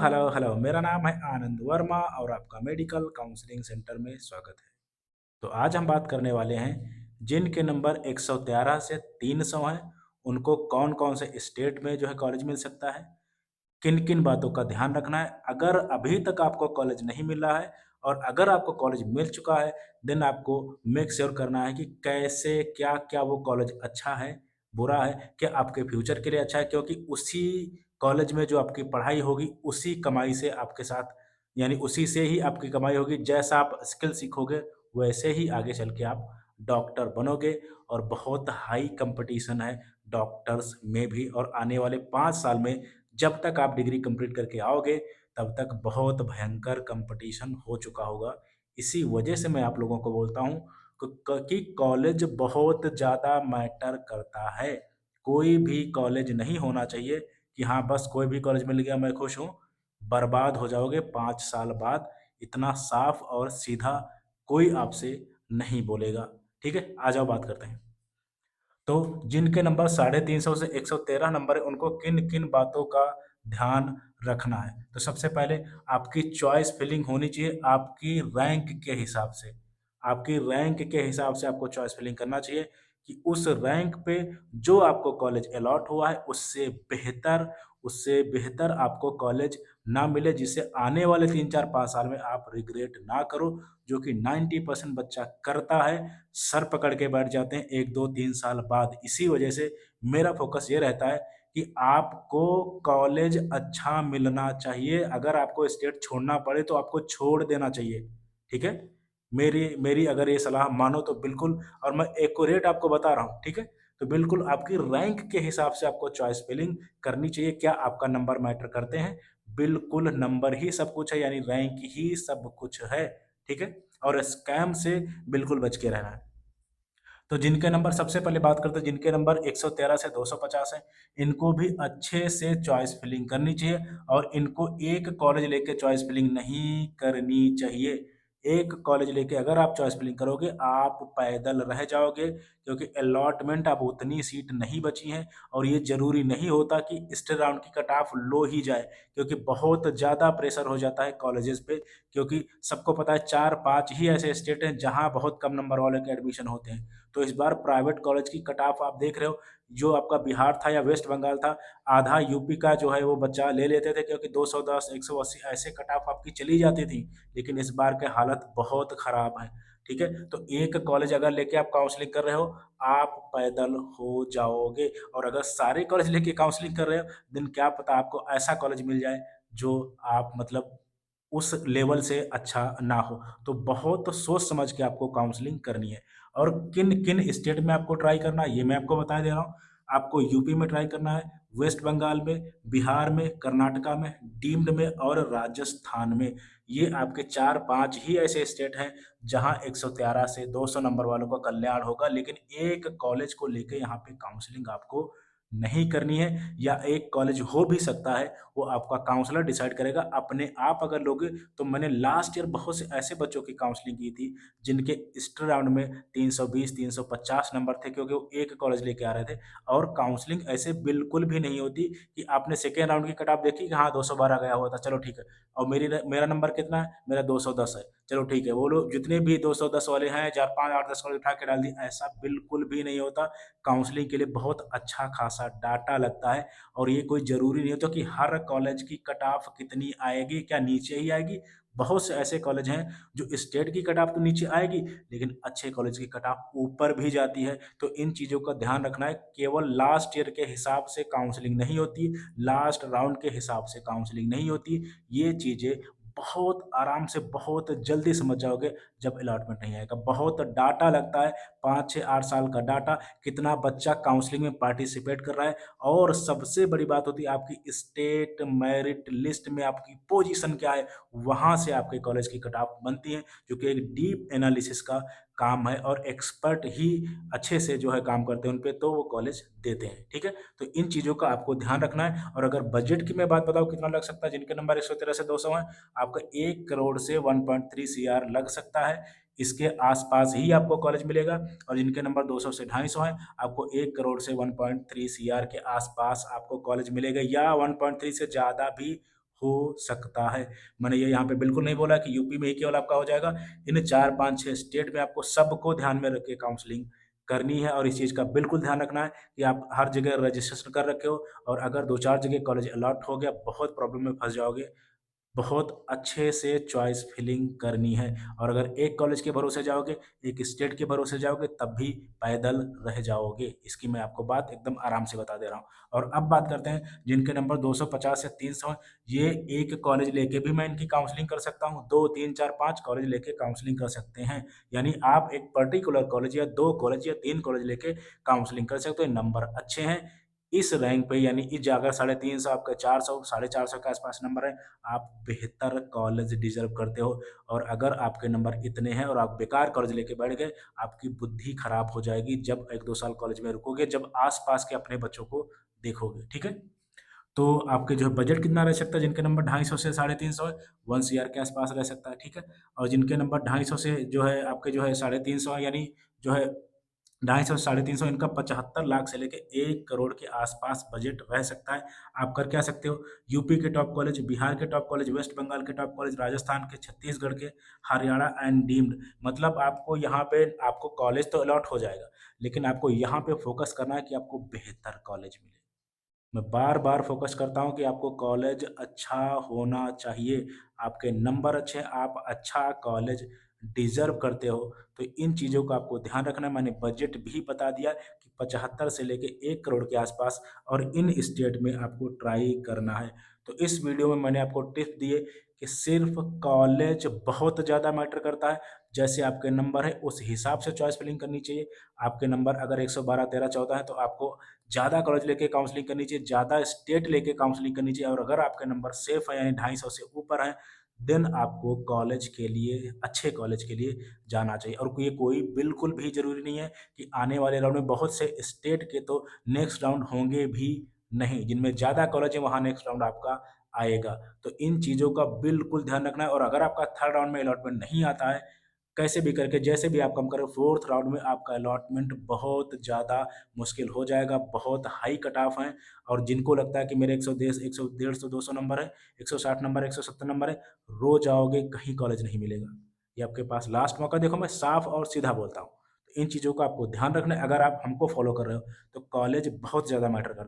Hello. मेरा नाम है आनंद वर्मा और आपका मेडिकल काउंसलिंग सेंटर में स्वागत है। तो आज हम बात करने वाले हैं जिनके नंबर 113 से 300 हैं, उनको कौन-कौन से स्टेट में जो है कॉलेज मिल सकता है, किन-किन बातों का ध्यान रखना है। अगर अभी तक आपको कॉलेज नहीं मिल रहा है और अगर आपको कॉलेज मिल चुका है, देन आपको मेक श्योर करना है कि कैसे क्या-क्या वो कॉलेज अच्छा है, बुरा है, क्या आपके फ्यूचर के लिए अच्छा है, क्योंकि उसी कॉलेज में जो आपकी पढ़ाई होगी, उसी कमाई से आपके साथ यानी उसी से ही आपकी कमाई होगी। जैसा आप स्किल सीखोगे, वैसे ही आगे चल के आप डॉक्टर बनोगे और बहुत हाई कॉम्पिटिशन है डॉक्टर्स में भी। और आने वाले 5 साल में जब तक आप डिग्री कंप्लीट करके आओगे, तब तक बहुत भयंकर कॉम्पिटिशन हो चुका होगा। इसी वजह से मैं आप लोगों को बोलता हूँ कि कॉलेज बहुत ज़्यादा मैटर करता है। कोई भी कॉलेज नहीं होना चाहिए कि हाँ, बस कोई भी कॉलेज मिल गया मैं खुश हूँ। बर्बाद हो जाओगे 5 साल बाद, इतना साफ और सीधा कोई आपसे नहीं बोलेगा। ठीक है? आ जाओ बात करते हैं। तो जिनके नंबर 350 से 113 नंबर है, उनको किन-किन बातों का ध्यान रखना है? तो सबसे पहले आपकी चॉइस फिलिंग होनी चाहिए आपकी रैंक के हिसाब से। आपकी रैंक के हिसाब से आपको चॉइस फिलिंग करना चाहिए कि उस रैंक पे जो आपको कॉलेज अलॉट हुआ है, उससे बेहतर आपको कॉलेज ना मिले, जिससे आने वाले 3, 4, 5 साल में आप रिग्रेट ना करो, जो कि 90% बच्चा करता है। सर पकड़ के बैठ जाते हैं 1, 2, 3 साल बाद। इसी वजह से मेरा फ़ोकस ये रहता है कि आपको कॉलेज अच्छा मिलना चाहिए। अगर आपको स्टेट छोड़ना पड़े तो आपको छोड़ देना चाहिए, ठीक है? मेरी मेरी अगर ये सलाह मानो तो बिल्कुल, और मैं एक्यूरेट आपको बता रहा हूँ, ठीक है? तो बिल्कुल आपकी रैंक के हिसाब से आपको चॉइस फिलिंग करनी चाहिए। क्या आपका नंबर मैटर करते हैं? बिल्कुल नंबर ही सब कुछ है, यानी रैंक ही सब कुछ है, ठीक है? और स्कैम से बिल्कुल बच के रहना है। तो जिनके नंबर सबसे पहले बात करते हैं जिनके नंबर 113 से 250 हैं, इनको भी अच्छे से चॉइस फिलिंग करनी चाहिए और इनको एक कॉलेज लेके चॉइस फिलिंग नहीं करनी चाहिए। एक कॉलेज लेके अगर आप चॉइस फिलिंग करोगे, आप पैदल रह जाओगे, क्योंकि अलॉटमेंट अब उतनी सीट नहीं बची हैं और ये ज़रूरी नहीं होता कि स्टेट राउंड की कट ऑफ लो ही जाए, क्योंकि बहुत ज़्यादा प्रेशर हो जाता है कॉलेजेस पे, क्योंकि सबको पता है 4-5 ही ऐसे स्टेट हैं जहाँ बहुत कम नंबर वाले के एडमिशन होते हैं। तो इस बार प्राइवेट कॉलेज की कट ऑफ आप देख रहे हो, जो आपका बिहार था या वेस्ट बंगाल था, आधा यूपी का जो है वो बच्चा ले लेते थे, क्योंकि 210, 180 ऐसे कट ऑफ आपकी चली जाती थी। लेकिन इस बार के हालत बहुत खराब है, ठीक है? तो एक कॉलेज अगर लेके आप काउंसलिंग कर रहे हो, आप पैदल हो जाओगे। और अगर सारे कॉलेज लेके काउंसलिंग कर रहे हो, देन क्या पता आपको ऐसा कॉलेज मिल जाए जो आप मतलब उस लेवल से अच्छा ना हो। तो बहुत सोच समझ के आपको काउंसलिंग करनी है। और किन-किन स्टेट में आपको ट्राई करना है, ये मैं आपको बता दे रहा हूँ। आपको यूपी में ट्राई करना है, वेस्ट बंगाल में, बिहार में, कर्नाटका में, डीम्ड में और राजस्थान में। ये आपके 4-5 ही ऐसे स्टेट हैं, जहाँ 113 से 200 नंबर वालों का कल्याण होगा। लेकिन एक कॉलेज को लेके यहाँ पे काउंसलिंग आपको नहीं करनी है, या एक कॉलेज हो भी सकता है, वो आपका काउंसलर डिसाइड करेगा। अपने आप अगर लोगे, तो मैंने लास्ट ईयर बहुत से ऐसे बच्चों की काउंसलिंग की थी, जिनके स्टेट राउंड में 320, 350 नंबर थे, क्योंकि वो एक कॉलेज लेके आ रहे थे। और काउंसलिंग ऐसे बिल्कुल भी नहीं होती कि आपने सेकेंड राउंड की कट ऑफ देखी कि हाँ 212 गया हुआ था, चलो ठीक है। और मेरा नंबर कितना है? मेरा 210 है, चलो ठीक है। वो लोग जितने भी 210 वाले हैं, 4, 5, 8, 10 कॉलेज उठा के डाल दिए, ऐसा बिल्कुल भी नहीं होता। काउंसलिंग के लिए बहुत अच्छा खासा डाटा लगता है, और ये कोई ज़रूरी नहीं होता कि हर कॉलेज की कट ऑफ कितनी आएगी, क्या नीचे ही आएगी। बहुत से ऐसे कॉलेज हैं जो स्टेट की कट ऑफ तो नीचे आएगी, लेकिन अच्छे कॉलेज की कट ऑफ ऊपर भी जाती है। तो इन चीज़ों का ध्यान रखना है। केवल लास्ट ईयर के हिसाब से काउंसलिंग नहीं होती, लास्ट राउंड के हिसाब से काउंसलिंग नहीं होती। ये चीज़ें बहुत आराम से, बहुत जल्दी समझ जाओगे जब अलॉटमेंट नहीं आएगा। बहुत डाटा लगता है, 5, 6, 8 साल का डाटा, कितना बच्चा काउंसलिंग में पार्टिसिपेट कर रहा है, और सबसे बड़ी बात होती है आपकी स्टेट मेरिट लिस्ट में आपकी पोजीशन क्या है, वहाँ से आपके कॉलेज की कट ऑफ बनती है, जो कि एक डीप एनालिसिस का काम है, और एक्सपर्ट ही अच्छे से जो है काम करते हैं उन पे, तो वो कॉलेज देते हैं, ठीक है? तो इन चीज़ों का आपको ध्यान रखना है। और अगर बजट की मैं बात बताऊँ कितना लग सकता है, जिनके नंबर 113 से 200 हैं, आपका 1 करोड़ से 1.3 सीआर लग सकता है। इसके आस-पास ही आपको कॉलेज मिलेगा। और जिनके नंबर 200 से 250 हैं, आपको 1 करोड़ से 1.3 सीआर के आस-पास आपको कॉलेज मिलेगा, या 1.3 से ज़्यादा भी हो सकता है। मैंने ये यहाँ पे बिल्कुल नहीं बोला कि यूपी में ही केवल आपका हो जाएगा। इन 4, 5, 6 स्टेट में आपको सबको ध्यान में रख के काउंसलिंग करनी है, और इस चीज़ का बिल्कुल ध्यान रखना है कि आप हर जगह रजिस्ट्रेशन कर रखे हो, और अगर 2-4 जगह कॉलेज अलॉट हो गया, बहुत प्रॉब्लम में फँस जाओगे। बहुत अच्छे से चॉइस फिलिंग करनी है, और अगर एक कॉलेज के भरोसे जाओगे, एक स्टेट के भरोसे जाओगे, तब भी पैदल रह जाओगे। इसकी मैं आपको बात एकदम आराम से बता दे रहा हूँ। और अब बात करते हैं जिनके नंबर 250 से 300 हैं, ये एक कॉलेज लेके भी मैं इनकी काउंसलिंग कर सकता हूँ। 2, 3, 4, 5 कॉलेज लेके काउंसलिंग कर सकते हैं। यानी आप एक पर्टिकुलर कॉलेज या 2 कॉलेज या 3 कॉलेज लेके काउंसलिंग कर सकते हो। नंबर अच्छे हैं, इस रैंक पे, यानी इस जगह 350 आपका 400, 450 के आसपास नंबर है, आप बेहतर कॉलेज डिज़र्व करते हो। और अगर आपके नंबर इतने हैं और आप बेकार कॉलेज लेके बैठ गए, आपकी बुद्धि खराब हो जाएगी जब 1-2 साल कॉलेज में रुकोगे, जब आस-पास के अपने बच्चों को देखोगे, ठीक है? तो आपके जो है बजट कितना रह सकता है, जिनके नंबर 250 से 350 है, 1 सीआर के आसपास रह सकता है, ठीक है? और जिनके नंबर 250 से जो है आपके जो है 350 है, यानी जो है 250 से 350, इनका 75 लाख से लेके 1 करोड़ के आसपास बजट रह सकता है। आप कर क्या सकते हो, यूपी के टॉप कॉलेज, बिहार के टॉप कॉलेज, वेस्ट बंगाल के टॉप कॉलेज, राजस्थान के, छत्तीसगढ़ के, हरियाणा एंड डीम्ड, मतलब आपको यहाँ पे आपको कॉलेज तो अलॉट हो जाएगा, लेकिन आपको यहाँ पे फ़ोकस करना है कि आपको बेहतर कॉलेज मिले। मैं बार-बार फ़ोकस करता हूँ कि आपको कॉलेज अच्छा होना चाहिए, आपके नंबर अच्छे हैं, आप अच्छा कॉलेज डिज़र्व करते हो, तो इन चीज़ों का आपको ध्यान रखना है। मैंने बजट भी बता दिया कि 75 से लेके 1 करोड़ के आसपास, और इन स्टेट में आपको ट्राई करना है। तो इस वीडियो में मैंने आपको टिप्स दिए कि सिर्फ़ कॉलेज बहुत ज़्यादा मैटर करता है, जैसे आपके नंबर है उस हिसाब से चॉइस फिलिंग करनी चाहिए। आपके नंबर अगर 112, 13, 14 है, तो आपको ज़्यादा कॉलेज लेके काउंसलिंग करनी चाहिए, ज़्यादा स्टेट लेके काउंसलिंग करनी चाहिए, और अगर आपके नंबर सेफ है यानी 250 से ऊपर हैं, देन आपको कॉलेज के लिए, अच्छे कॉलेज के लिए जाना चाहिए। और ये कोई बिल्कुल भी ज़रूरी नहीं है कि आने वाले राउंड में बहुत से स्टेट के तो नेक्स्ट राउंड होंगे भी नहीं, जिनमें ज़्यादा कॉलेज है वहाँ नेक्स्ट राउंड आपका आएगा। तो इन चीज़ों का बिल्कुल ध्यान रखना है, और अगर आपका थर्ड राउंड में अलॉटमेंट नहीं आता है, कैसे भी करके, जैसे भी आप कम करो, फोर्थ राउंड में आपका अलॉटमेंट बहुत ज़्यादा मुश्किल हो जाएगा, बहुत हाई कट ऑफ हैं, और जिनको लगता है कि मेरे 110, 100, 150, 200 नंबर है, 160 नंबर है, 170 नंबर है, रो जाओगे, कहीं कॉलेज नहीं मिलेगा। ये आपके पास लास्ट मौका, देखो मैं साफ और सीधा बोलता हूँ। इन चीज़ों का आपको ध्यान रखना है, अगर आप हमको फॉलो कर रहे हो, तो कॉलेज बहुत ज़्यादा मैटर करता है।